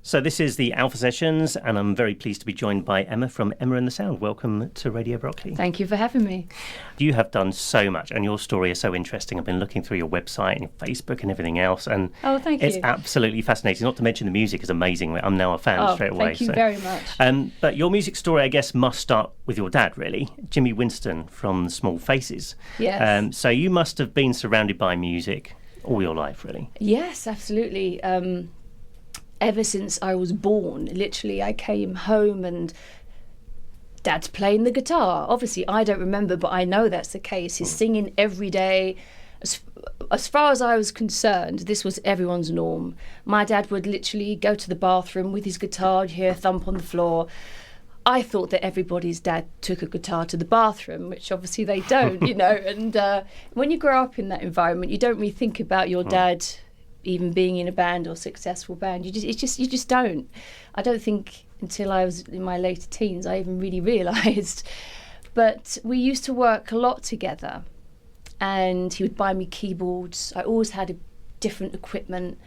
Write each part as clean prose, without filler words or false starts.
So this is the Alpha Sessions, and I'm very pleased to be joined by Emma from Emma and the Sound. Welcome to Radio Brockley. Thank you for having me. You have done so much, and your story is so interesting. I've been looking through your website and your Facebook and everything else, and thank you. It's absolutely fascinating. Not to mention the music is amazing. I'm now a fan straight away. Thank you very much. But your music story, I guess, must start with your dad, really, Jimmy Winston from Small Faces. Yes. So you must have been surrounded by music all your life, really. Yes, absolutely. Ever since I was born, literally, I came home and Dad's playing the guitar. Obviously, I don't remember, but I know that's the case. He's singing every day. As far as I was concerned, this was everyone's norm. My dad would literally go to the bathroom with his guitar, you'd hear a thump on the floor. I thought that everybody's dad took a guitar to the bathroom, which obviously they don't, And when you grow up in that environment, you don't really think about your dad even being in a band or successful band. You just don't. I don't think until I was in my later teens I even really realised. But we used to work a lot together, and he would buy me keyboards. I always had a different equipment,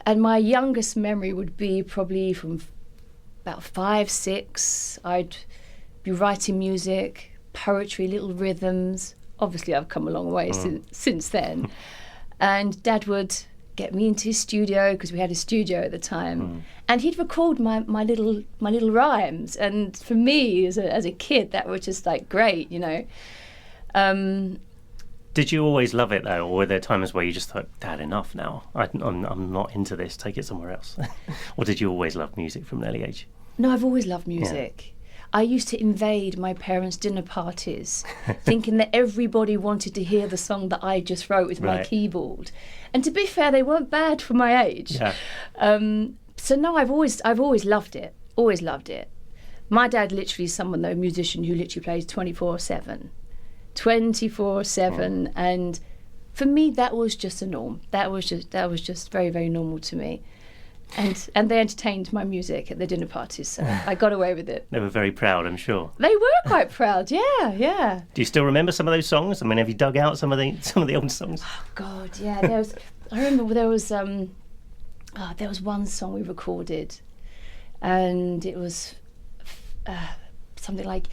and my youngest memory would be probably from about 5, 6. I'd be writing music, poetry, little rhythms. Obviously I've come a long way since then. And Dad would get me into his studio, because we had a studio at the time, and he'd record my little rhymes. And for me as a kid, that was just like great, Did you always love it though, or were there times where you just thought, Dad, enough now, I'm not into this, take it somewhere else? Or did you always love music from an early age? No, I've always loved music. Yeah. I used to invade my parents' dinner parties thinking that everybody wanted to hear the song that I just wrote with my keyboard. And to be fair, they weren't bad for my age. Yeah. So no, I've always loved it. Always loved it. My dad literally is someone, though, a musician who literally plays 24/7. 24/7. And for me, that was just a norm. That was just very, very normal to me. And they entertained my music at the dinner parties, so I got away with it. They were very proud, I'm sure. They were quite proud, yeah. Do you still remember some of those songs? I mean, have you dug out some of the old songs? Oh God, yeah. I remember there was one song we recorded, and it was something like,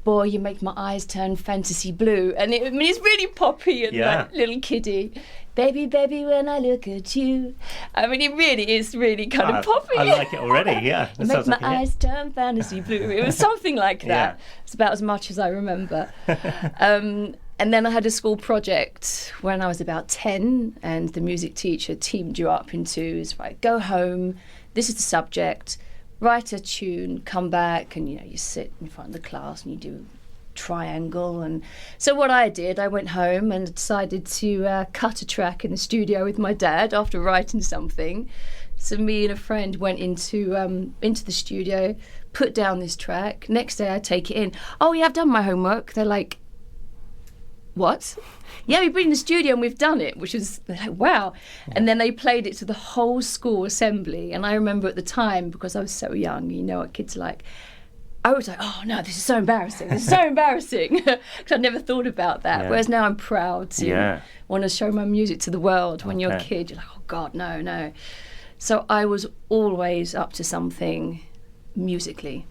"Boy, you make my eyes turn fantasy blue," and it's really poppy and like little kiddie. "Baby, baby, when I look at you." I mean, it really is really kind of poppy. I like it already, yeah. You make my eyes turn fantasy blue. It was something like that. Yeah. It's about as much as I remember. And then I had a school project when I was about 10, and the music teacher teamed you up into, right, go home, this is the subject, write a tune, come back, and you sit in front of the class and you do triangle. And so what I did, I went home and decided to cut a track in the studio with my dad after writing something. So me and a friend went into the studio, put down this track. Next day I take it in. "Oh yeah, I've done my homework." They're like, "What?" "Yeah, we've been in the studio and we've done it," which is like, wow. And then they played it to the whole school assembly. And I remember at the time, because I was so young, you know what kids are like, I was like, "Oh no, this is so embarrassing. This is so embarrassing," because I never thought about that. Yeah. Whereas now I'm proud to want to show my music to we're when you're a kid. You're like, "Oh God, no." So I was always up to something musically.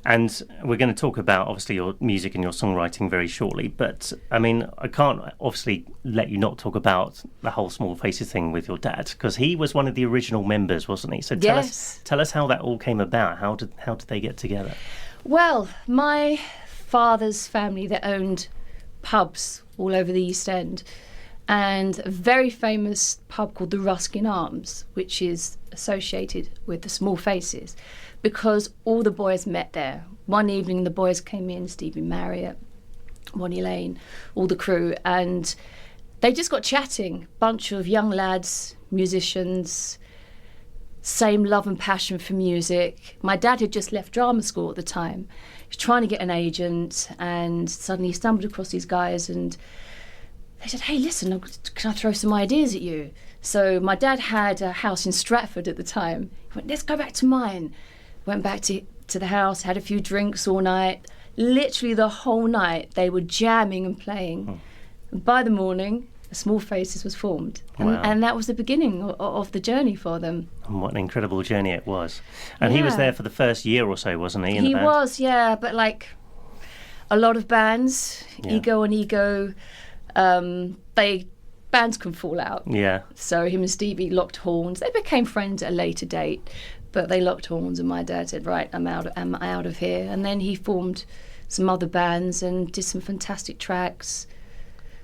And we're going to talk about, obviously, your music and your songwriting very shortly. But, I mean, I can't obviously let you not talk about the whole Small Faces thing with your dad, because he was one of the original members, wasn't he? So tell us how that all came about. How did they get together? Well, my father's family, they owned pubs all over the East End. And a very famous pub called the Ruskin Arms, which is associated with the Small Faces, because all the boys met there. One evening the boys came in, Stevie Marriott, Bonnie Lane, all the crew, and they just got chatting. Bunch of young lads, musicians, same love and passion for music. My dad had just left drama school at the time. He was trying to get an agent, and suddenly he stumbled across these guys, and they said, "Hey, listen, can I throw some ideas at you?" So my dad had a house in Stratford at the time. He went, "Let's go back to mine." Went back to the house, had a few drinks all night. Literally the whole night they were jamming and playing. And by the morning, Small Faces was formed. Wow. And that was the beginning of the journey for them. And what an incredible journey it was. And he was there for the first year or so, wasn't he? In the band? Was, yeah. But like a lot of bands, ego on ego, bands can fall out. Yeah. So him and Stevie locked horns. They became friends at a later date, but they locked horns, and my dad said, right, I'm out of here. And then he formed some other bands and did some fantastic tracks.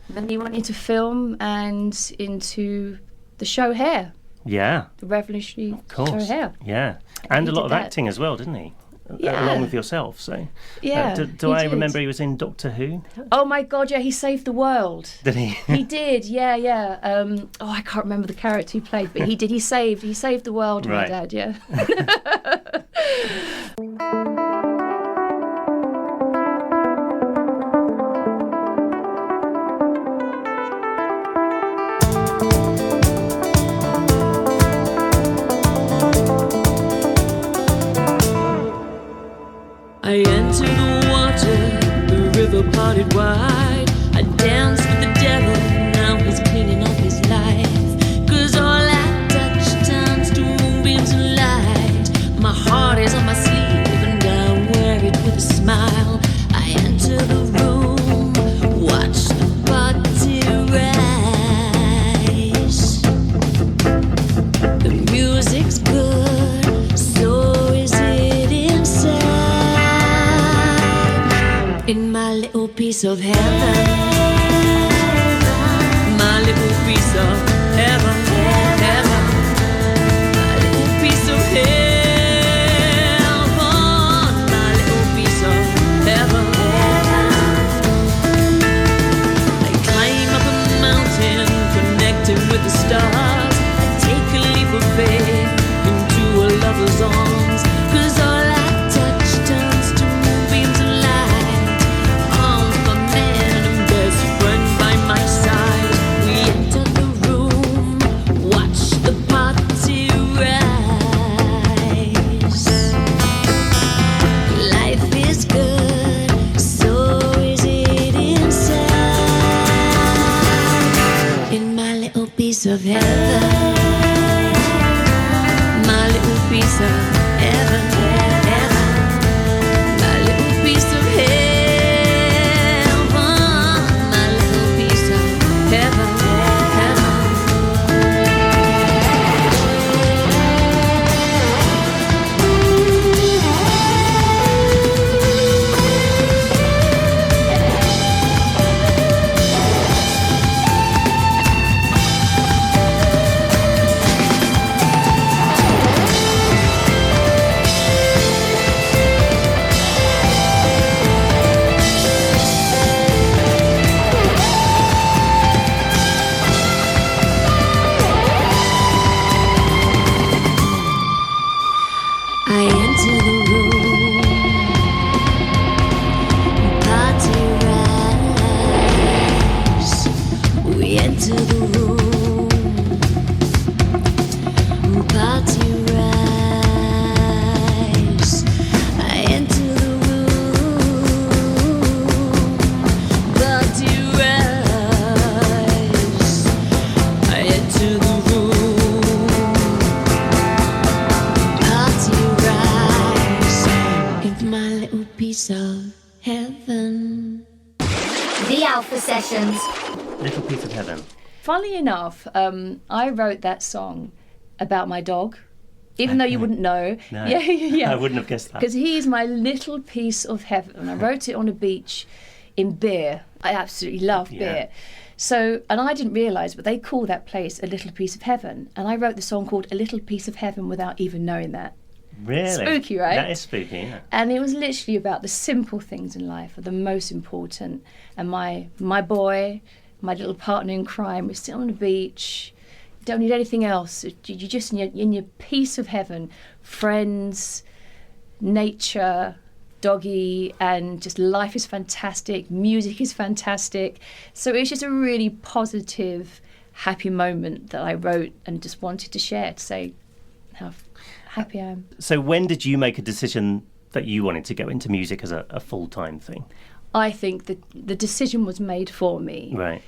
And then he went into film and into the show Hair. Yeah. The revolutionary show Hair. Yeah. And a lot of acting as well, didn't he? Yeah. Along with yourself. So yeah. Do I remember he was in Doctor Who? Oh my God, yeah, he saved the world. Did he? He did, yeah. I can't remember the character he played, but he did. He saved the world, right. My dad, yeah. I entered the water, the river parted wide. I danced with the devil, now he's cleaning up his life. 'Cause all I touch turns to moonbeams and light. My heart is on my sleeve and I wear it with a smile. I enter the room, watch the party rise. The music's good, so is it inside. In my little piece of heaven, my little piece of heaven, heaven, my little piece of heaven, my little piece of heaven, heaven. I climb up a mountain, connecting with the stars. I take a leap of faith into a lover's arms. 'Cause all I touch turns to moonbeams and light. Arms of a man and best friend by my side. We enter the room, watch the party rise. Life is good, so is it inside. In my little piece of heaven, my little piece of heaven, heaven, my little piece of heaven, my little piece of heaven, heaven. I enter the room, party rise. We enter the room, party rise. I enter the room, party rise. I enter the room, party rise. In my little piece of heaven. The Alpha Sessions. Little Piece of Heaven. Funnily enough, I wrote that song about my dog, even though you wouldn't know. No. Yeah. I wouldn't have guessed that. Because he's my little piece of heaven. I wrote it on a beach in Beer. I absolutely love Beer. So, and I didn't realise, but they call that place a little piece of heaven. And I wrote the song called A Little Piece of Heaven without even knowing that. Really? Spooky, right? That is spooky, yeah. And it was literally about the simple things in life are the most important. And my boy, my little partner in crime, we're sitting on the beach. You don't need anything else. You're just in your piece of heaven. Friends, nature, doggy, and just life is fantastic. Music is fantastic. So it's just a really positive, happy moment that I wrote and just wanted to share to say how happy I am. So when did you make a decision that you wanted to go into music as a full-time thing? I think that the decision was made for me. Right.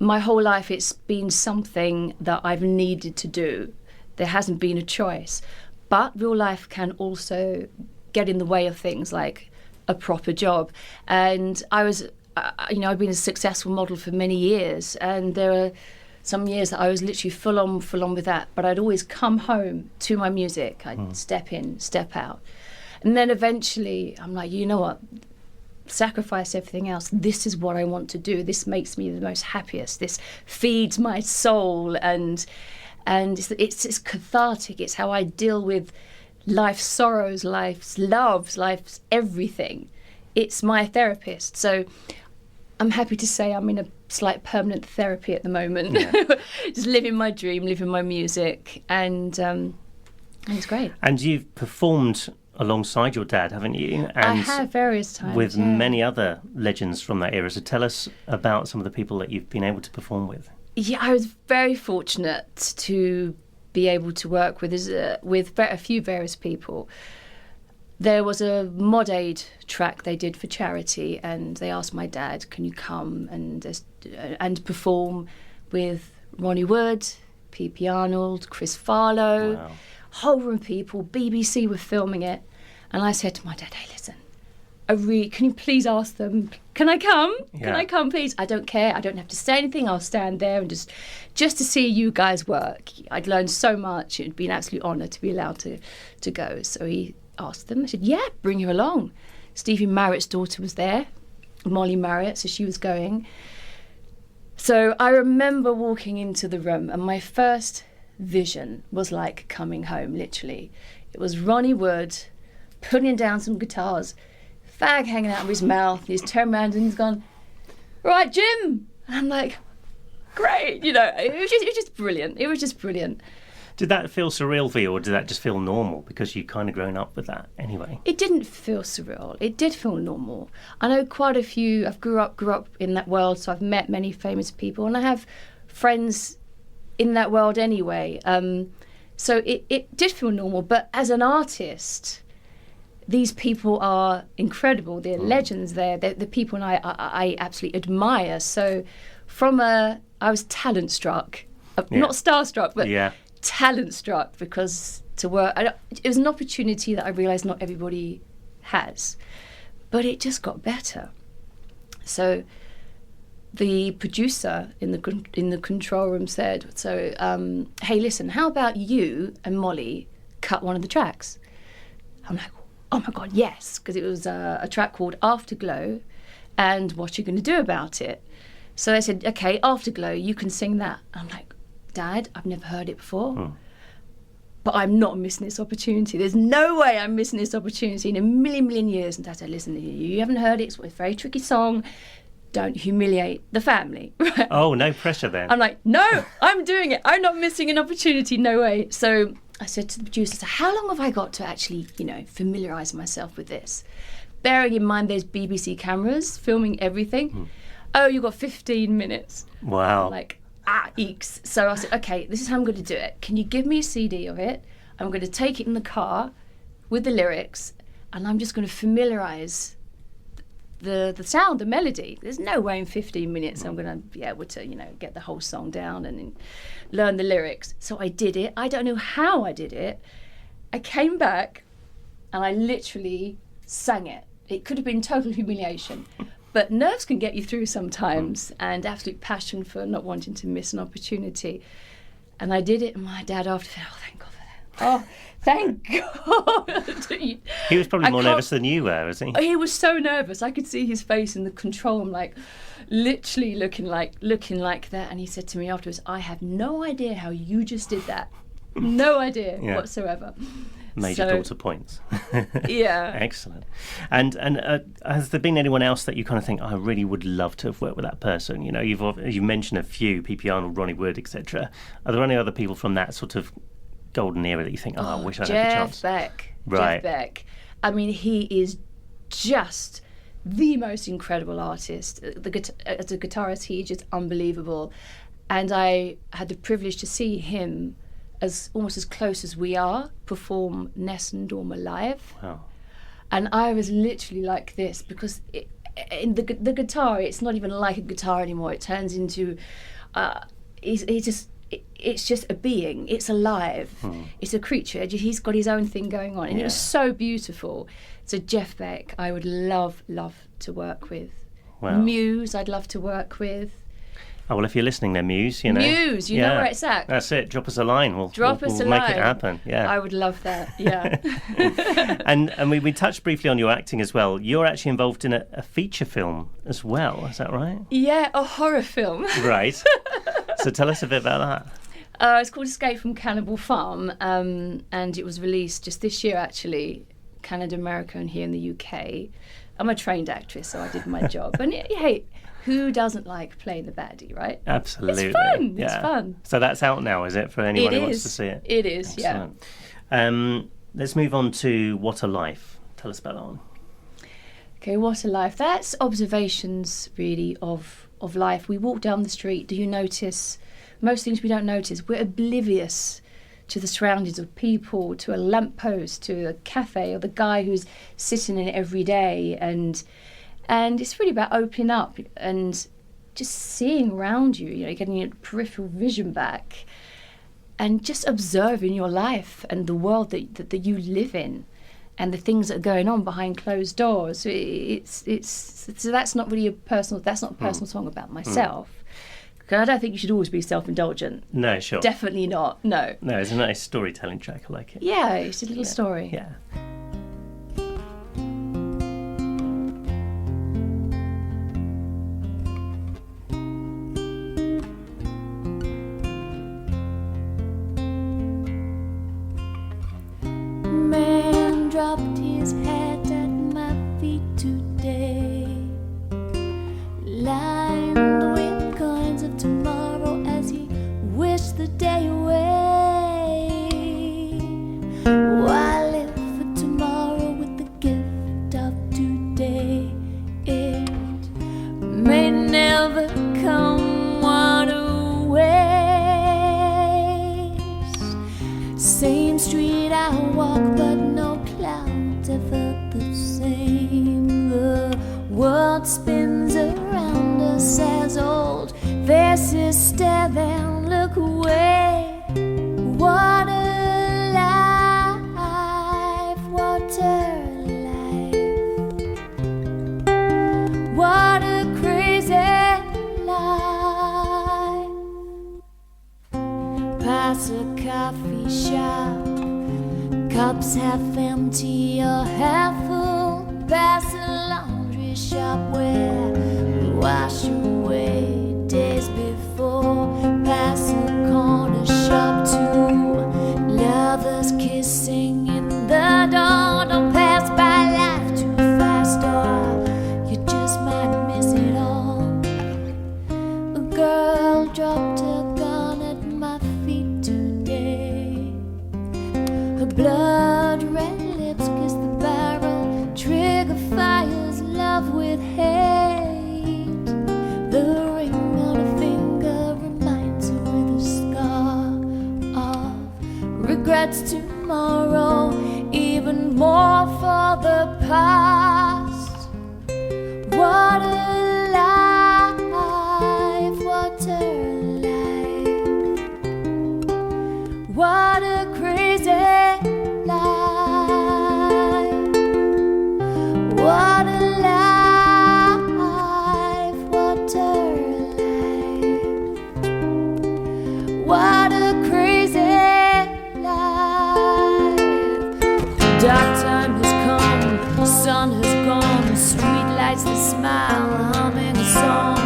my whole life it's been something that I've needed to do. There hasn't been a choice. But real life can also get in the way of things like a proper job. And I was, I've been a successful model for many years, and there are some years that I was literally full on with that. But I'd always come home to my music. I'd step in, step out. And then eventually I'm like, you know what? Sacrifice everything else. This is what I want to do. This makes me the most happiest. This feeds my soul, and it's cathartic. It's how I deal with life's sorrows, life's loves, life's everything. It's my therapist. So I'm happy to say I'm in a slight permanent therapy at the moment. Yeah. Just living my dream, living my music, and it's great. And you've performed alongside your dad, haven't you? And I have various times. With many other legends from that era. So tell us about some of the people that you've been able to perform with. Yeah, I was very fortunate to be able to work with a few various people. There was a Mod Aid track they did for charity, and they asked my dad, can you come and perform with Ronnie Wood, P.P. Arnold, Chris Farlow. Wow. Whole room of people, BBC were filming it. And I said to my dad, hey, listen, can you please ask them, can I come? Yeah. Can I come, please? I don't care. I don't have to say anything. I'll stand there and just to see you guys work. I'd learned so much. It'd be an absolute honour to be allowed to go. So he asked them. I said, yeah, bring her along. Stevie Marriott's daughter was there, Molly Marriott, so she was going. So I remember walking into the room, and my first vision was like coming home, literally. It was Ronnie Wood putting down some guitars, fag hanging out of his mouth. He's turned around and he's gone, right, Jim. And I'm like, great. It was just brilliant. It was just brilliant. Did that feel surreal for you, or did that just feel normal because you'd kind of grown up with that anyway? It didn't feel surreal. It did feel normal. I know quite a few. I've grew up in that world, so I've met many famous people, and I have friends in that world anyway. So it did feel normal. But as an artist, these people are incredible. They're legends. They're the people I absolutely admire. So I was talent struck, not starstruck, but talent struck, because to work, it was an opportunity that I realised not everybody has. But it just got better. So the producer in the control room said, hey, listen, how about you and Molly cut one of the tracks? I'm like, oh my God, yes, because it was a track called Afterglow, and what you're going to do about it. So they said, okay, Afterglow, you can sing that. I'm like, Dad, I've never heard it before, but I'm not missing this opportunity. There's no way I'm missing this opportunity in a million years. And Dad said, listen, you haven't heard it. It's a very tricky song. Don't humiliate the family. Oh, no pressure then. I'm like, no, I'm doing it. I'm not missing an opportunity. No way. So I said to the producer, so how long have I got to actually, familiarise myself with this? Bearing in mind there's BBC cameras filming everything. Oh, you've got 15 minutes. Wow. I'm like, eeks. So I said, okay, this is how I'm going to do it. Can you give me a CD of it? I'm going to take it in the car with the lyrics, and I'm just going to familiarise the sound, the melody. There's no way in 15 minutes I'm going to be able to, get the whole song down and learn the lyrics. So I did it. I don't know how I did it. I came back and I literally sang it. It could have been total humiliation, but nerves can get you through sometimes, and absolute passion for not wanting to miss an opportunity. And I did it, and my dad after said, oh, thank God for that. Oh, thank God. He was probably more nervous than you were, wasn't he? He was so nervous. I could see his face in the control. I'm like, literally looking like that. And he said to me afterwards, I have no idea how you just did that. No idea whatsoever. Major daughter points. Yeah. Excellent. And has there been anyone else that you kind of think, I really would love to have worked with that person? You mentioned a few, P.P. Arnold, Ronnie Wood, etc. Are there any other people from that sort of golden era that you think, I wish I had the chance? Jeff Beck. I mean, he is just the most incredible artist. As a guitarist, he is just unbelievable. And I had the privilege to see him almost as close as we are perform Ness and Dorma live. Wow. And I was literally like this, because in the guitar, it's not even like a guitar anymore. It turns into, it's just a being. It's alive. It's a creature. He's got his own thing going on, and it was so beautiful. So Jeff Beck, I would love to work with. Wow. Muse, I'd love to work with. Oh, well, if you're listening there, Muse, you know. Muse, you know where it's at. That's it. Drop us a line. We'll make it happen. Yeah. I would love that. Yeah. And we touched briefly on your acting as well. You're actually involved in a feature film as well. Is that right? Yeah, a horror film. Right. So tell us a bit about that. It's called Escape from Cannibal Farm, and it was released just this year, actually. Canada, America, and here in the UK. I'm a trained actress, so I did my job. And hey, who doesn't like playing the baddie, right? Absolutely. It's fun. Yeah. It's fun. So that's out now, is it, for anyone who wants to see it? It is, excellent. Yeah. Let's move on to What a Life. Tell us about that one. Okay, What a Life. That's observations, really, of life. We walk down the street. Do you notice? Most things we don't notice. We're oblivious to the surroundings of people, to a lamppost, to a cafe, or the guy who's sitting in it every day. And it's really about opening up and just seeing around you, you know, getting your peripheral vision back and just observing your life and the world that you live in and the things that are going on behind closed doors. So that's not really a personal song about myself. Because I don't think you should always be self-indulgent. No, sure. Definitely not, no. No, it's a nice storytelling track. I like it. Yeah, it's a little story. Yeah. Man dropped his head at my feet today, lined with coins of tomorrow as he wished the day away. Why live for tomorrow with the gift of today? It may never come, what a waste. Same street I walk, but no clouds ever the same. The world spins around us as old faces stare and look away. What a life, what a life, what a crazy life. Pass a coffee shop, cups half empty or half full. Pass a laundry shop where we wash away days before. Pass a corner shop to lovers kissing in the dawn. Don't pass by life too fast or you just might miss it all. A girl dropped her gun at my feet today. Her blood red lips kiss the barrel. Trigger fires love with hate. The ring on her finger reminds her with a scar of regrets tomorrow, even more for the past. What a life, what a life, what a crazy life. What a life, what a life, what a crazy life. Dark time has come, the sun has gone, street lights that smile, humming a song.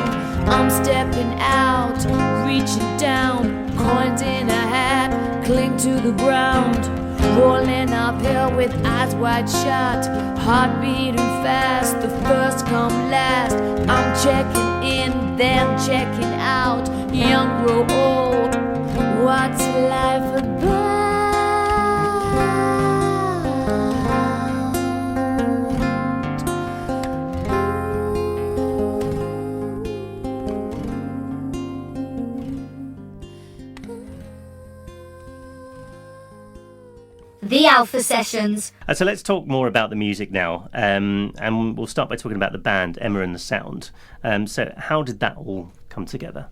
I'm stepping out, reaching down, coins in a hat, cling to the ground. Rolling uphill with eyes wide shut, heart beating fast, the first come last. I'm checking in, then checking out, young grow old, what's life about? The Alpha Sessions. So let's talk more about the music now, and we'll start by talking about the band, Emma and the Sound. So how did that all come together?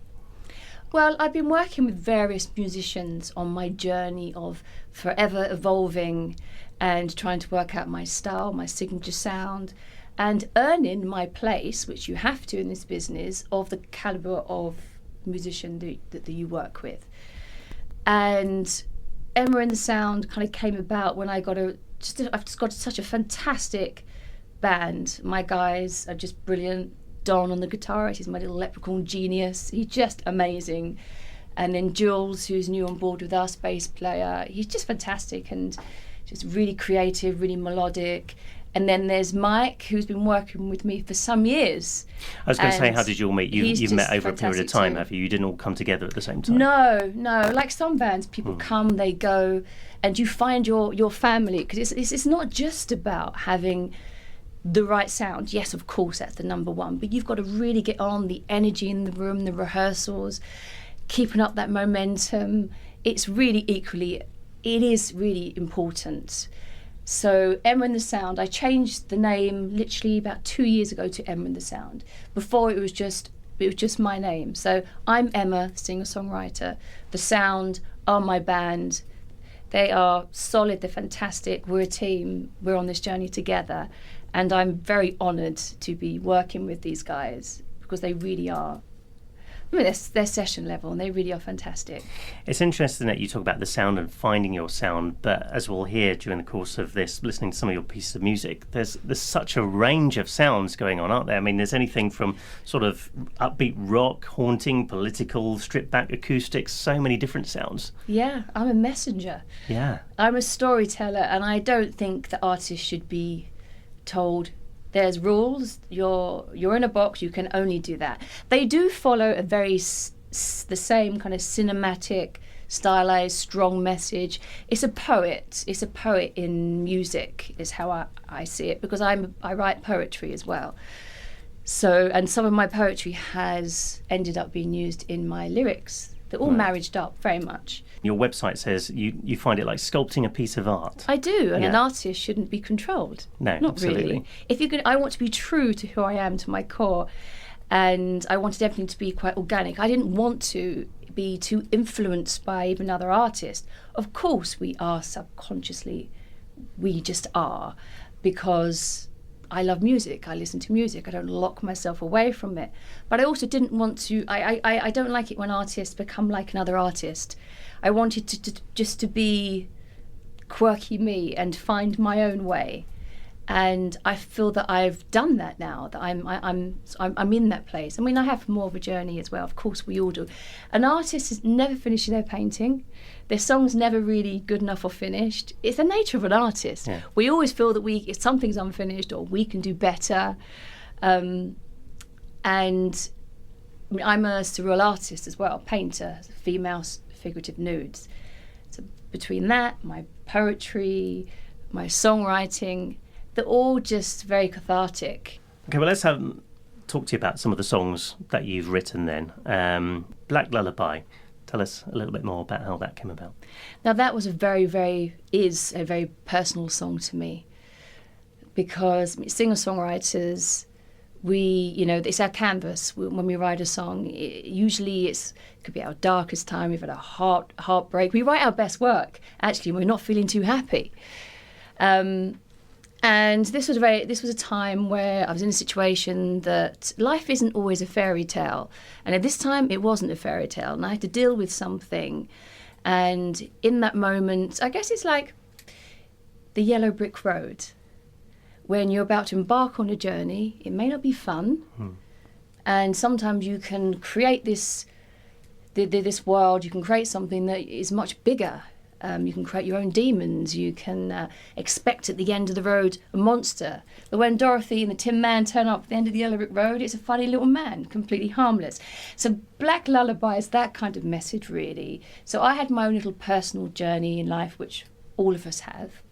Well, I've been working with various musicians on my journey of forever evolving and trying to work out my style, my signature sound, and earning my place, which you have to in this business, of the calibre of musician that you work with. And Emma and the Sound kind of came about when I've just got such a fantastic band. My guys are just brilliant. Don on the guitar, he's my little leprechaun genius. He's just amazing. And then Jules, who's new on board with us, bass player, he's just fantastic and just really creative, really melodic. And then there's Mike, who's been working with me for some years. I was going to say, how did you all meet? You've met over a period of time, too. have you? You didn't all come together at the same time? No. Like some bands, people come, they go, and you find your family. Because it's not just about having the right sound. Yes, of course, that's the number one. But you've got to really get on the energy in the room, the rehearsals, keeping up that momentum. It is really important. So Emma and the Sound, I changed the name literally about 2 years ago to Emma and the Sound. Before it was just my name. So I'm Emma, singer-songwriter. The Sound are my band. They are solid, they're fantastic. We're a team. We're on this journey together. And I'm very honoured to be working with these guys because they really are. I mean, they're session level and they really are fantastic. It's interesting that you talk about the sound and finding your sound, but as we'll hear during the course of this, listening to some of your pieces of music, there's such a range of sounds going on, aren't there? I mean, there's anything from sort of upbeat rock, haunting, political, stripped back acoustics, so many different sounds. Yeah, I'm a messenger. Yeah. I'm a storyteller, and I don't think that artists should be told there's rules, you're in a box, you can only do that. They do follow a very the same kind of cinematic, stylized, strong message. It's a poet in music is how I see it, because I write poetry as well. So, and some of my poetry has ended up being used in my lyrics. They're all marriaged up very much. Your website says you find it like sculpting a piece of art. I do, and an artist shouldn't be controlled. No, not absolutely. Really. I want to be true to who I am, to my core, and I wanted everything to be quite organic. I didn't want to be too influenced by even other artists. Of course, we are subconsciously. We just are, because I love music. I listen to music. I don't lock myself away from it. But I also didn't want to. I don't like it when artists become like another artist. I wanted to just to be quirky me and find my own way. And I feel that I've done that now. That I'm in that place. I mean, I have more of a journey as well. Of course, we all do. An artist is never finishing their painting. Their song's never really good enough or finished. It's the nature of an artist. Yeah. We always feel that if something's unfinished or we can do better. And I mean, I'm a surreal artist as well, painter, female figurative nudes. So between that, my poetry, my songwriting, they're all just very cathartic. Okay, well, let's talk to you about some of the songs that you've written then. Black Lullaby. Tell us a little bit more about how that came about. Now, that was a very personal song to me, because singer-songwriters, it's our canvas. When we write a song, usually it could be our darkest time. We've had a heartbreak. We write our best work, actually, when we're not feeling too happy. And this was a time where I was in a situation that life isn't always a fairy tale. And at this time, it wasn't a fairy tale. And I had to deal with something. And in that moment, I guess it's like the yellow brick road. When you're about to embark on a journey, it may not be fun. And sometimes you can create this world, you can create something that is much bigger. You can create your own demons. You can expect at the end of the road a monster. But when Dorothy and the Tin Man turn up at the end of the yellow brick road, it's a funny little man, completely harmless. So Black Lullaby is that kind of message, really. So I had my own little personal journey in life, which all of us have.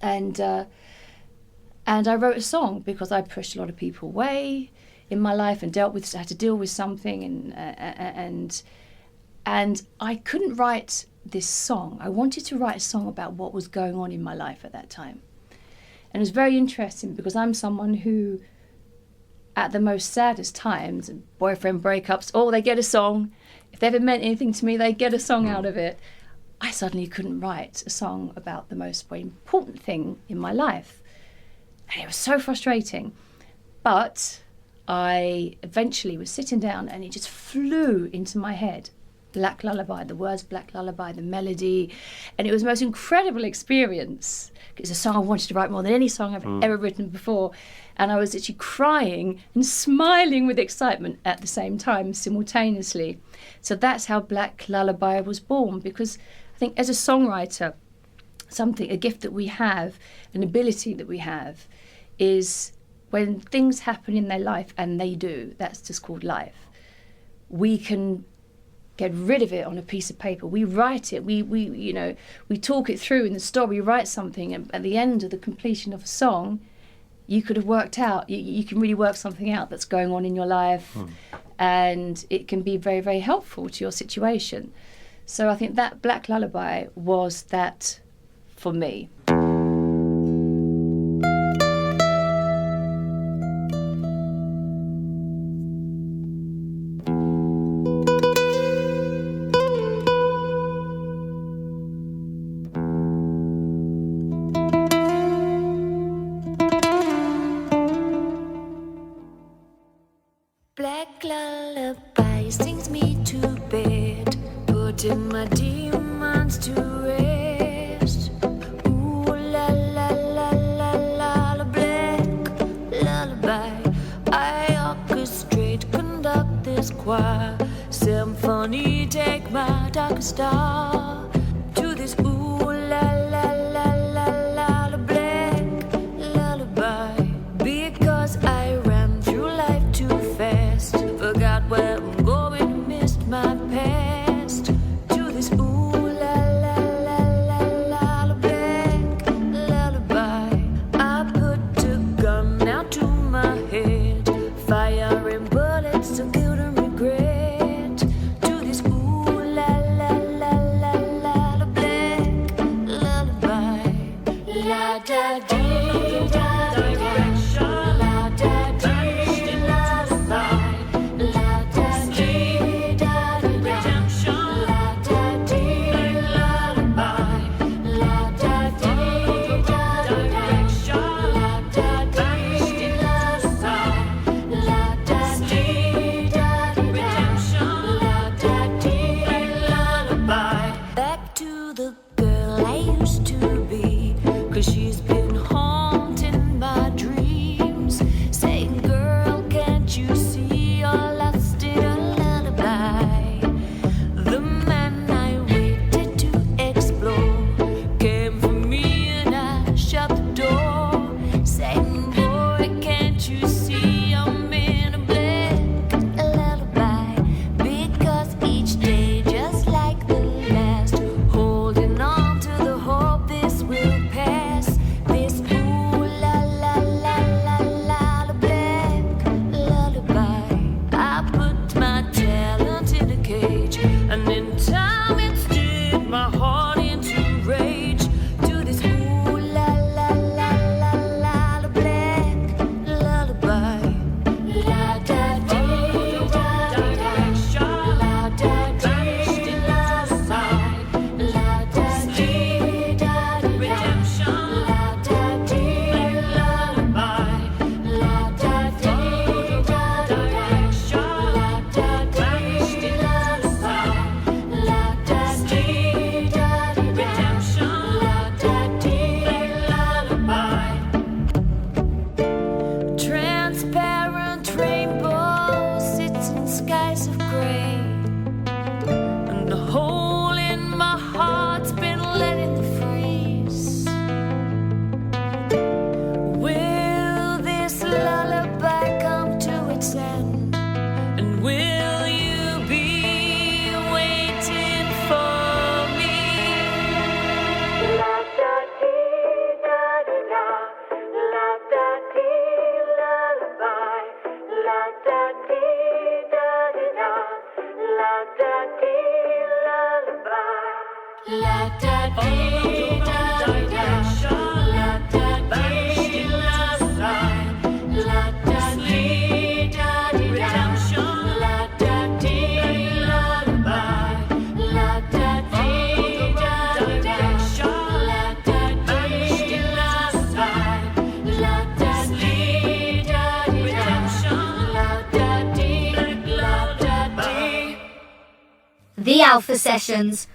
And I wrote a song because I pushed a lot of people away in my life and had to deal with something, and I couldn't write this song. I wanted to write a song about what was going on in my life at that time. And it was very interesting because I'm someone who, at the most saddest times, boyfriend breakups, they get a song. If they ever meant anything to me, they get a song out of it. I suddenly couldn't write a song about the most important thing in my life. And it was so frustrating. But I eventually was sitting down and it just flew into my head. Black Lullaby, the words Black Lullaby, the melody. And it was the most incredible experience. It's a song I wanted to write more than any song I've ever written before. And I was actually crying and smiling with excitement at the same time, simultaneously. So that's how Black Lullaby was born, because I think as a songwriter, a gift that we have, an ability that we have, is when things happen in their life, and they do, that's just called life, we can get rid of it on a piece of paper. We write it, we talk it through in the story, we write something, and at the end of the completion of a song, you could have worked out, you can really work something out that's going on in your life, and it can be very, very helpful to your situation. So I think that Black Lullaby was that for me. Black lullaby sings me to bed, putting my demons to rest. Ooh la la la la la la, black lullaby. I orchestrate, conduct this choir, symphony, take my darkest star to this ooh la la la la la la, black lullaby. Because I ran through life too fast, forgot where I'm going, missed my past. To this ooh la la la la la la, black lullaby. I put a gun now to my head, firing bullets of guilt and regret. To this ooh la la la la la la, black lullaby. La da dee da da da. Back to the girl I used to be, 'cause she's been home Alpha Sessions.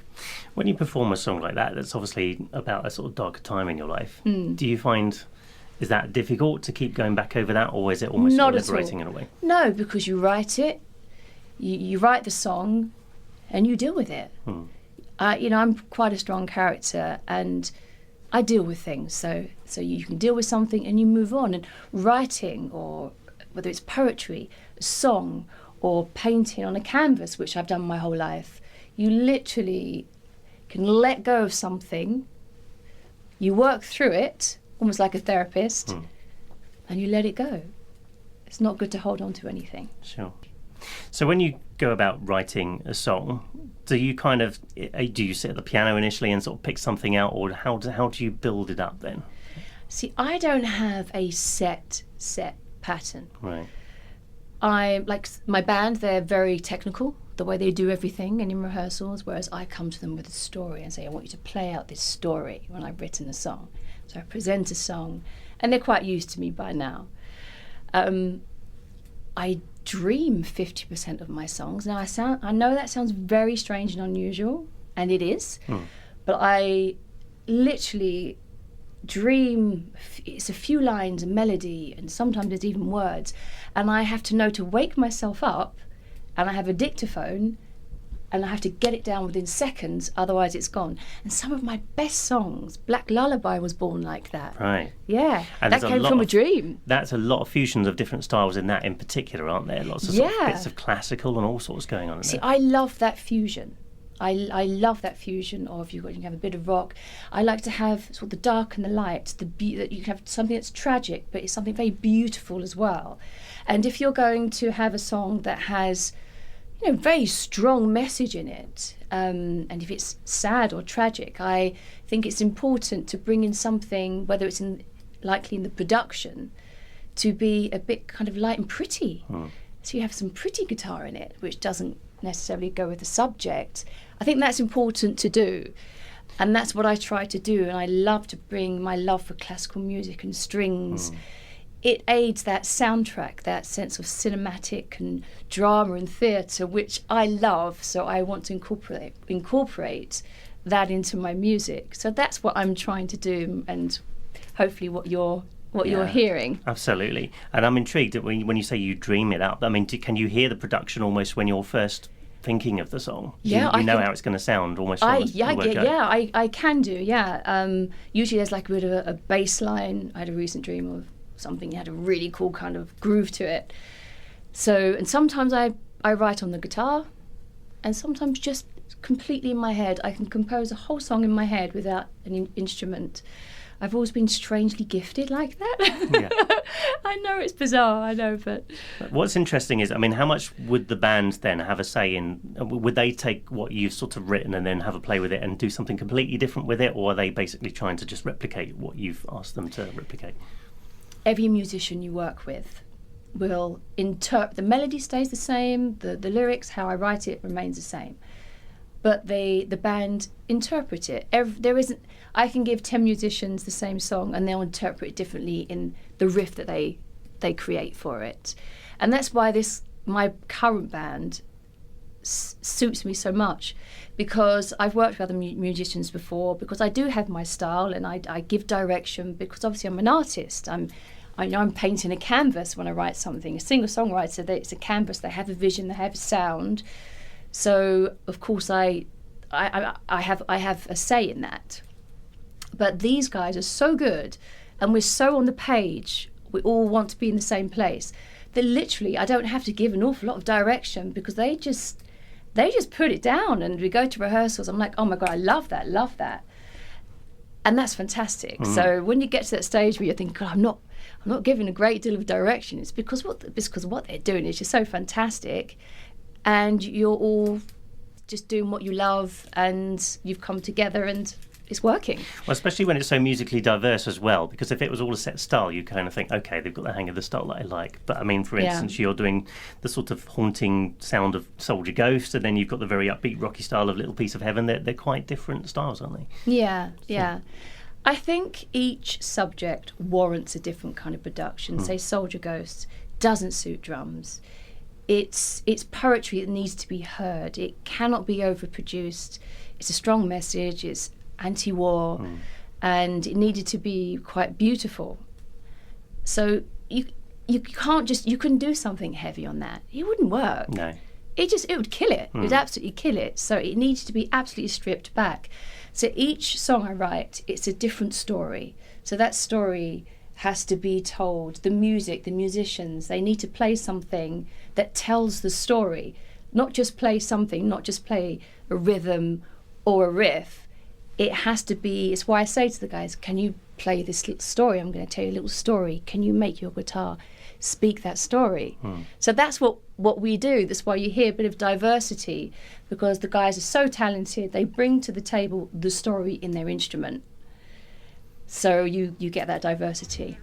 When you perform a song like that, that's obviously about a sort of darker time in your life. Do you find, is that difficult to keep going back over that, or is it almost Not liberating at all. in a way? No, because you write it, you write the song, and you deal with it. I'm quite a strong character, and I deal with things. So you can deal with something and you move on. And writing, or whether it's poetry, song, or painting on a canvas, which I've done my whole life, you literally can let go of something, you work through it, almost like a therapist, and you let it go. It's not good to hold on to anything. Sure. So when you go about writing a song, do you sit at the piano initially and sort of pick something out, or how do you build it up then? See, I don't have a set pattern. Right. I like my band, they're very technical, the way they do everything and in rehearsals, whereas I come to them with a story and say, I want you to play out this story when I've written a song. So I present a song, and they're quite used to me by now. I dream 50% of my songs. Now I know that sounds very strange and unusual, and it is, but I literally dream, it's a few lines, a melody, and sometimes there's even words, and I have to know to wake myself up, and I have a dictaphone, and I have to get it down within seconds, otherwise it's gone. And some of my best songs, Black Lullaby was born like that. Right. Yeah, And that came from a dream. That's a lot of fusions of different styles in that in particular, aren't there? Lots of sort of bits of classical and all sorts going on in See, there. I love that fusion. I love that fusion of you can have a bit of rock. I like to have sort of the dark and the light, that you can have something that's tragic, but it's something very beautiful as well. And if you're going to have a song that has, very strong message in it, and if it's sad or tragic, I think it's important to bring in something, whether it's likely in the production, to be a bit kind of light and pretty. So you have some pretty guitar in it, which doesn't necessarily go with the subject. I think that's important to do, and that's what I try to do. And I love to bring my love for classical music and strings. It aids that soundtrack, that sense of cinematic and drama and theatre, which I love. So I want to incorporate that into my music. So that's what I'm trying to do, and hopefully what you're hearing. Absolutely. And I'm intrigued that when you say you dream it up, I mean, can you hear the production almost when you're first thinking of the song? Yeah, you know how it's going to sound almost from the word go. I can do, yeah. Usually there's like a bit of a bass line. I had a recent dream of something that had a really cool kind of groove to it. So, and sometimes I write on the guitar, and sometimes just completely in my head. I can compose a whole song in my head without an instrument. I've always been strangely gifted like that. Yeah. I know it's bizarre, I know, but... What's interesting is, I mean, how much would the band then have a say in... Would they take what you've sort of written and then have a play with it and do something completely different with it, or are they basically trying to just replicate what you've asked them to replicate? Every musician you work with will interpret... The melody stays the same, the lyrics, how I write it remains the same. But the band interpret it. There isn't... I can give 10 musicians the same song and they'll interpret it differently in the riff that they create for it. And that's why my current band suits me so much, because I've worked with other musicians before, because I do have my style and I give direction, because obviously I'm an artist. I know I'm painting a canvas when I write something. A singer-songwriter, it's a canvas. They have a vision, they have a sound. So of course I have a say in that. But these guys are so good, and we're so on the page. We all want to be in the same place. That literally I don't have to give an awful lot of direction, because they just put it down, and we go to rehearsals. I'm like, oh my God, I love that, and that's fantastic. So when you get to that stage where you think, God, I'm not giving a great deal of direction, it's because what they're doing is just so fantastic. And you're all just doing what you love, and you've come together and it's working. Well, especially when it's so musically diverse as well, because if it was all a set style, you kind of think, okay, they've got the hang of the style that I like. But I mean, for instance, you're doing the sort of haunting sound of Soldier Ghost, and then you've got the very upbeat rocky style of Little Piece of Heaven. They're quite different styles, aren't they? Yeah. I think each subject warrants a different kind of production. Say Soldier Ghost doesn't suit drums. it's poetry that needs to be heard. It cannot be overproduced. It's a strong message. It's anti-war, and it needed to be quite beautiful. So you couldn't do something heavy on that. It wouldn't work. No. It would kill it. It would absolutely kill it. So it needed to be absolutely stripped back. So each song I write, it's a different story. So that story has to be told. The music, the musicians, they need to play something that tells the story. Not just play something, not just play a rhythm or a riff. It has to be, it's why I say to the guys, can you play this little story? I'm going to tell you a little story. Can you make your guitar speak that story? So that's what we do. That's why you hear a bit of diversity, because the guys are so talented. They bring to the table the story in their instrument. So you get that diversity.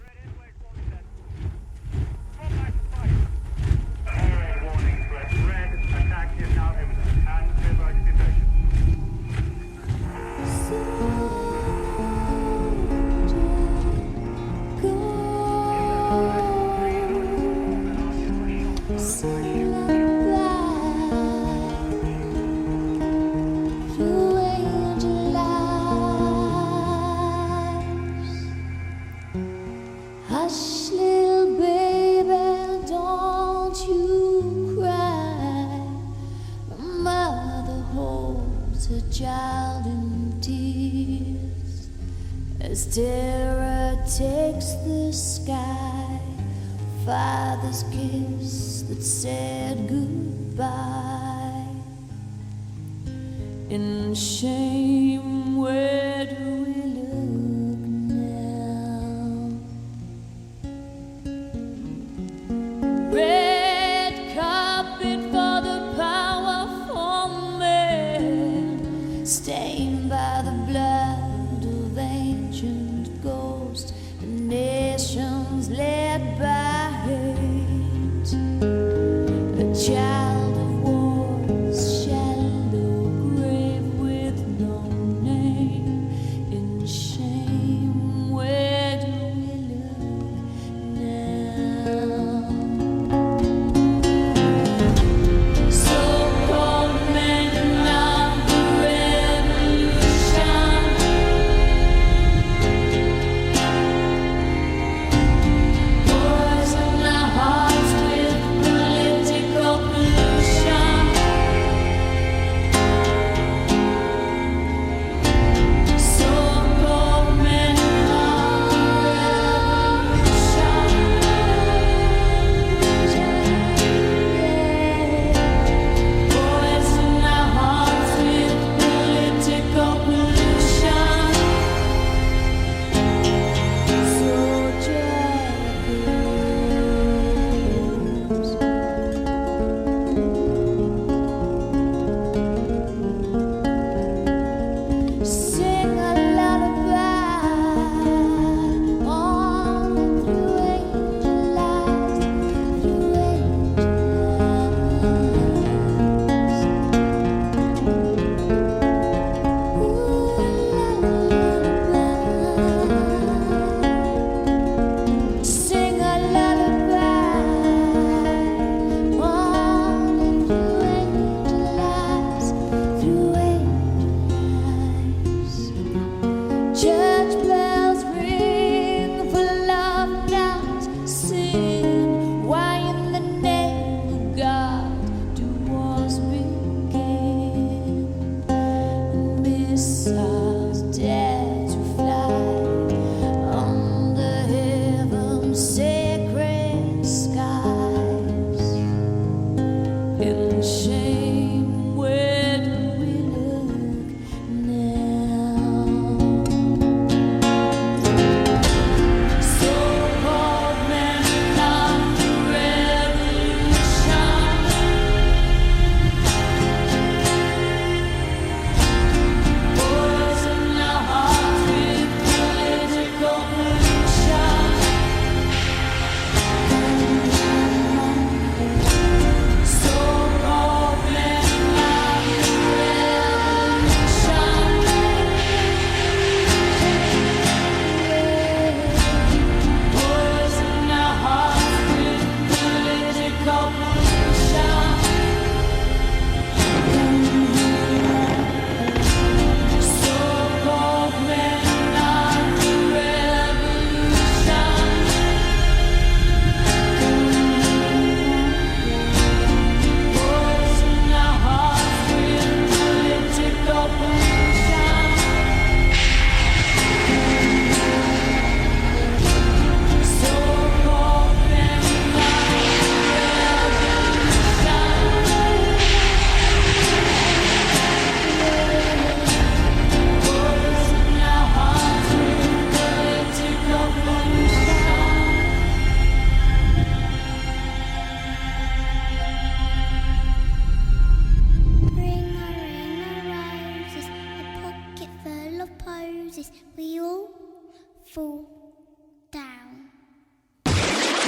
Hush, little baby, don't you cry. A mother holds her child in tears as terror takes the sky. Father's kiss that said goodbye. In shame, where do we look now? Red carpet for the powerful men, stained by the blood of ancient ghosts, the nations led by hate. A child of war's shallow grave with no name.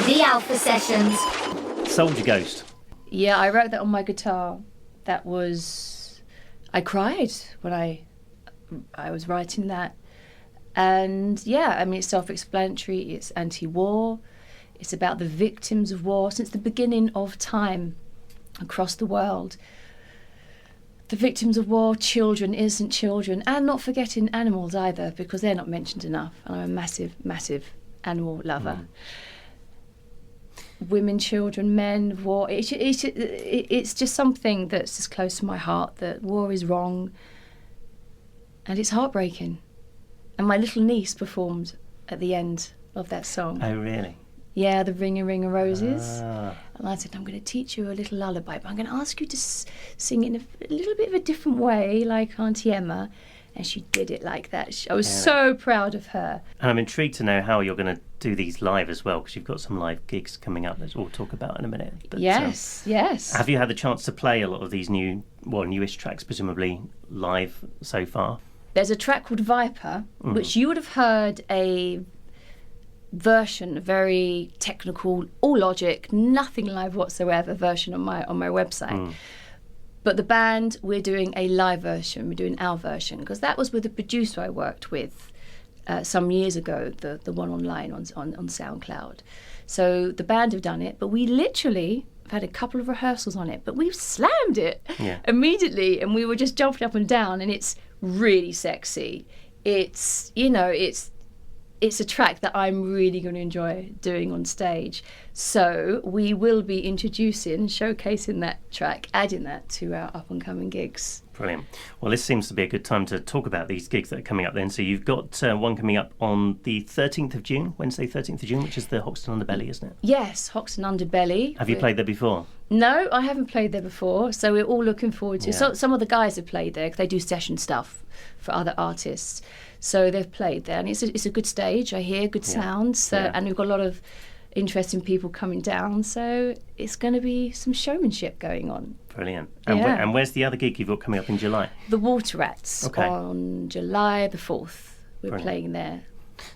The Alpha Sessions. Soldier Ghost. Yeah, I wrote that on my guitar. I cried when I was writing that. And yeah, I mean, it's self-explanatory. It's anti-war. It's about the victims of war since the beginning of time across the world. The victims of war, children, innocent children, and not forgetting animals either, because they're not mentioned enough. And I'm a massive, massive animal lover. Women, children, men, war. It's just something that's just close to my heart, that war is wrong and it's heartbreaking. And my little niece performed at the end of that song. Oh, really? Yeah, the Ring a Ring of Roses. Ah. And I said, I'm going to teach you a little lullaby, but I'm going to ask you to sing in a little bit of a different way, like Auntie Emma. And she did it like that. I was so proud of her. And I'm intrigued to know how you're going to do these live as well, because you've got some live gigs coming up that we'll talk about in a minute. But, yes. Have you had the chance to play a lot of these newish tracks, presumably live so far? There's a track called Viper, which you would have heard a version, a very technical, all Logic, nothing live whatsoever version on my website. But the band, we're doing a live version. We're doing our version, because that was with a producer I worked with some years ago, the one online on SoundCloud. So the band have done it, but we literally have had a couple of rehearsals on it, but we've slammed it immediately, and we were just jumping up and down, and it's really sexy. It's a track that I'm really going to enjoy doing on stage. So we will be introducing and showcasing that track, adding that to our up-and-coming gigs. Brilliant. Well, this seems to be a good time to talk about these gigs that are coming up then. So you've got one coming up on the 13th of June, Wednesday 13th of June, which is the Hoxton Underbelly, isn't it? Yes, Hoxton Underbelly. Have you played there before? No, I haven't played there before, so we're all looking forward to it. So, some of the guys have played there, 'cause they do session stuff for other artists. So they've played there, and it's a good stage, I hear, good sounds, and we've got a lot of interesting people coming down, so it's going to be some showmanship going on. Brilliant. And where's the other gig you've got coming up in July? The Water Rats on July the 4th. We're playing there.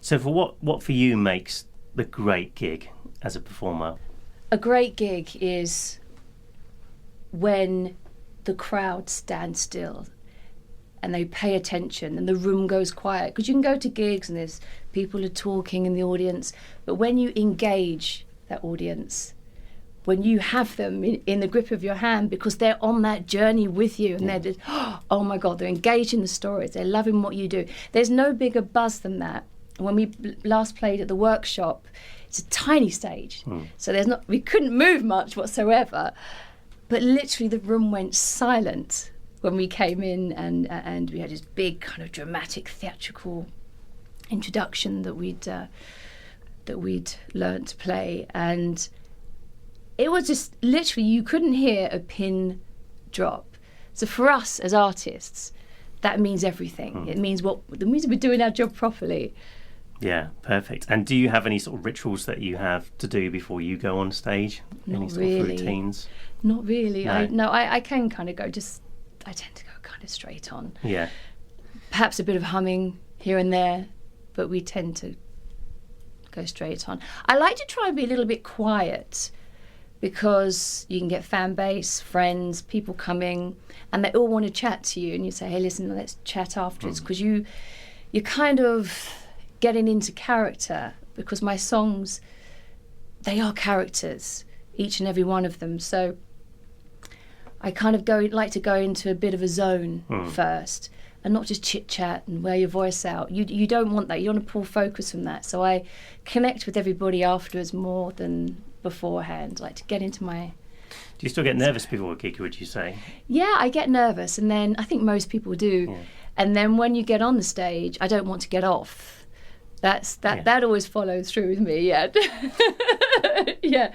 So for what for you makes the great gig as a performer? A great gig is when the crowd stands still and they pay attention and the room goes quiet. Because you can go to gigs and there's people are talking in the audience, but when you engage that audience, when you have them in the grip of your hand, because they're on that journey with you, and they're just, oh my God, they're engaged in the stories, they're loving what you do. There's no bigger buzz than that. When we last played at the workshop, it's a tiny stage, so we couldn't move much whatsoever, but literally the room went silent when we came in, and we had this big kind of dramatic theatrical introduction that we'd learned to play, and it was just literally, you couldn't hear a pin drop. So for us as artists, that means everything. It means we're doing our job properly. Yeah, perfect. And do you have any sort of rituals that you have to do before you go on stage? Any sort of routines? Not really. No. I can kind of go, I tend to go kind of straight on. Yeah. Perhaps a bit of humming here and there, but we tend to go straight on. I like to try and be a little bit quiet, because you can get fan base, friends, people coming, and they all want to chat to you, and you say, hey, listen, let's chat afterwards, because you're kind of getting into character, because my songs, they are characters, each and every one of them. So I kind of like to go into a bit of a zone first, and not just chit chat and wear your voice out. You don't want that. You want to pull focus from that. So I connect with everybody afterwards more than beforehand, like to get into my... Do you still get nervous before a gig, would you say? Yeah, I get nervous, and then I think most people do. Yeah. And then when you get on the stage, I don't want to get off. That always follows through with me, yeah. Yeah.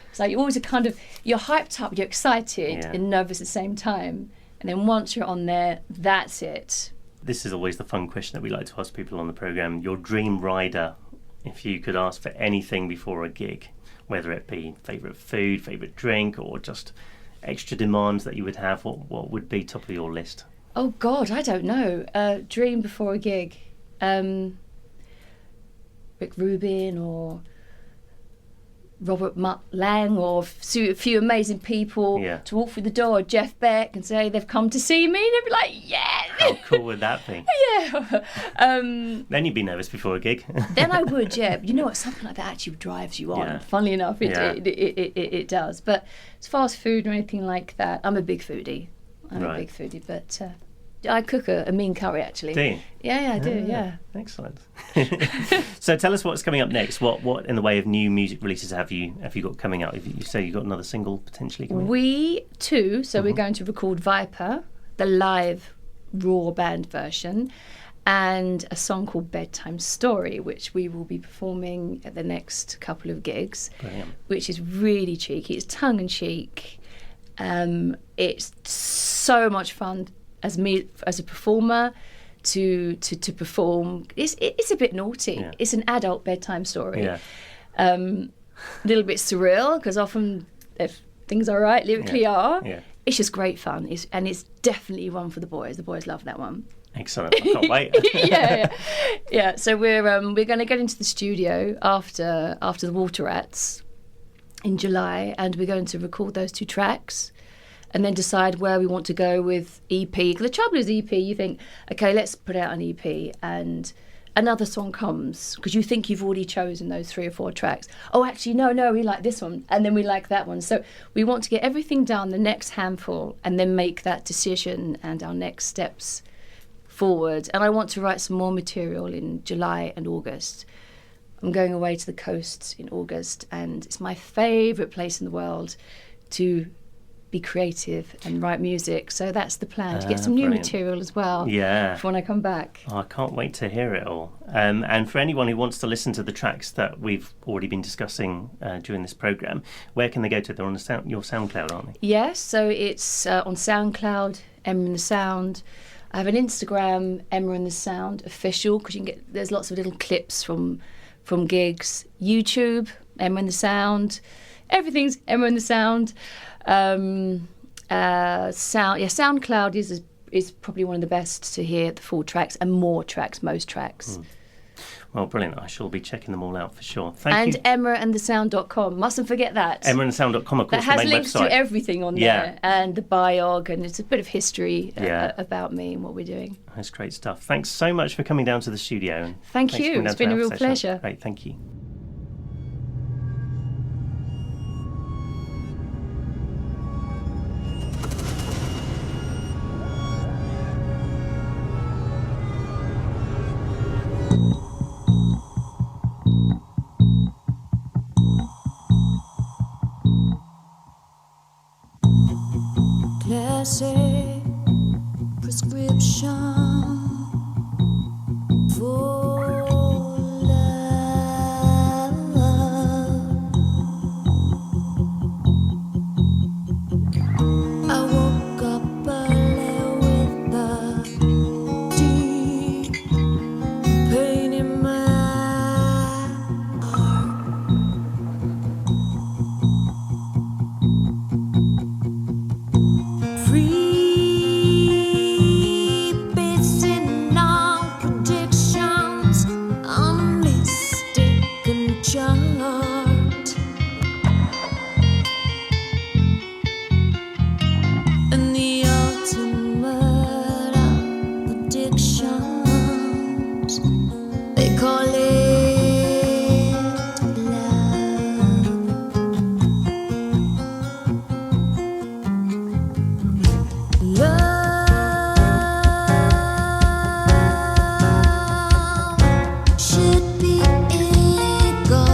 It's like you always you're hyped up, you're excited and nervous at the same time. And then once you're on there, that's it. This is always the fun question that we like to ask people on the programme. Your dream rider, if you could ask for anything before a gig, whether it be favourite food, favourite drink, or just extra demands that you would have, what would be top of your list? Oh God, I don't know. Dream before a gig. Rick Rubin or Robert Mutt Lang or a few amazing people to walk through the door, Jeff Beck, and say they've come to see me. They'd be like, yeah. How cool would that be? Yeah. Then you'd be nervous before a gig. Then I would, yeah. But you know what? Something like that actually drives you on. Yeah. Funnily enough, it does. But as fast food or anything like that, I'm a big foodie. But I cook a mean curry, actually. Do you? Yeah, I do, yeah. Excellent. So tell us what's coming up next. What in the way of new music releases have you got coming out? You say you've got another single potentially coming out? We too, so we're going to record Viper, the live raw band version, and a song called Bedtime Story, which we will be performing at the next couple of gigs. Brilliant. Which is really cheeky. It's tongue-in-cheek. It's so much fun as a performer to perform. It's a bit naughty. Yeah. It's an adult bedtime story. Yeah. A little bit surreal, because often if things are right, lyrically are. Yeah. It's just great fun. It's definitely one for the boys. The boys love that one. Excellent. I can't wait. yeah. So we're going to get into the studio after the Water Rats in July, and we're going to record those 2 tracks and then decide where we want to go with EP. The trouble is EP, you think, okay, let's put out an EP, and another song comes because you think you've already chosen those 3 or 4 tracks. Oh, actually, no, we like this one, and then we like that one. So we want to get everything down, the next handful, and then make that decision and our next steps forward. And I want to write some more material in July and August. I'm going away to the coast in August, and it's my favourite place in the world to be creative and write music. So that's the plan, to get some new material as well for when I come back. Oh, I can't wait to hear it all. And for anyone who wants to listen to the tracks that we've already been discussing during this programme, where can they go to? They're on your SoundCloud, aren't they? Yes, so it's on SoundCloud, Emma and the Sound. I have an Instagram, Emma and the Sound official, because there's lots of little clips from gigs. YouTube, Emma and the Sound. Everything's Emma and the Sound. SoundCloud is probably one of the best to hear the full tracks and most tracks. Well, brilliant. I shall be checking them all out for sure. Thank you. And emmaandthesound.com. Mustn't forget that. emmaandthesound.com, of course, that has the main links website. to everything on there, and the biog, and it's a bit of history about me and what we're doing. That's great stuff. Thanks so much for coming down to the studio. And Thank you. It's been a real pleasure. Great, thank you. Classic prescription for love. I woke up early with a deep pain in my heart. Free basing on predictions, a mistaken chart, and the ultimate of predictions. They call it love should be illegal.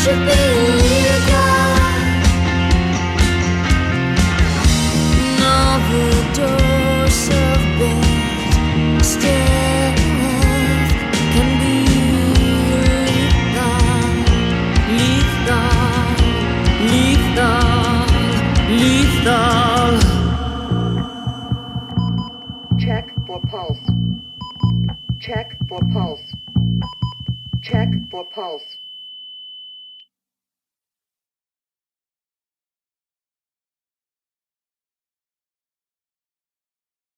should be illegal. And overdose of bad stuff can be lethal. Check for pulse. Check for pulse. Check for pulse.